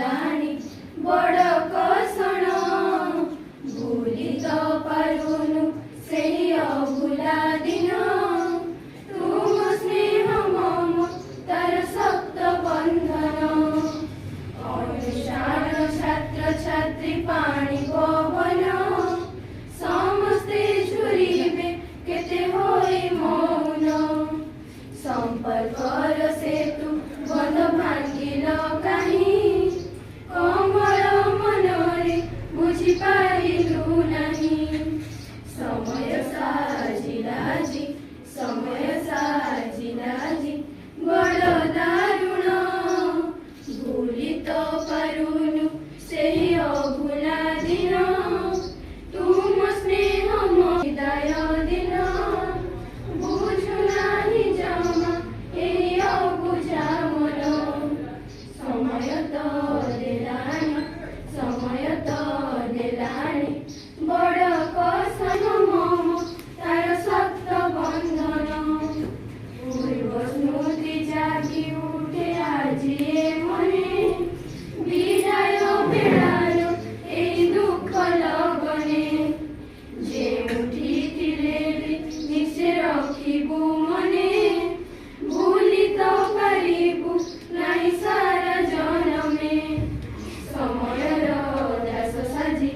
देलानी बड़ कषण भूली तो पारुनु सेही अभुला दिन तुम स्नेह मम तार सप्त बंधन अनुष्ठान छात्र छात्री पाणी पवन समस्ते झुरिबे केते होई मौन संपर्कर सेतु बंध भांगिल काहीं कमल मनरे बुझी पारिलु नहीं समय साजिलाजी बड़ दारुण भूली तो पारुनु सेही अभुला दिन तुम स्नेह हृदय दिन बुझु नाही जमा एही अबुझा मन समय तो देलानी बड़ कषण मम तार सप्त बंधन पूर्व स्मृति जागी उठे আজি मने विदाय बेड़ार एही दुख लगने जे उठिथिले निश्चय रखिबु मने भूली तो पारिबु नाही सारा जनमे समयर दास साजी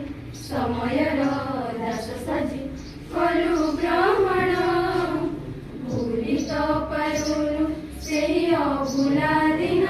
कलु ब्रह्मण भूली तो पारुनु सेही अभुला दिन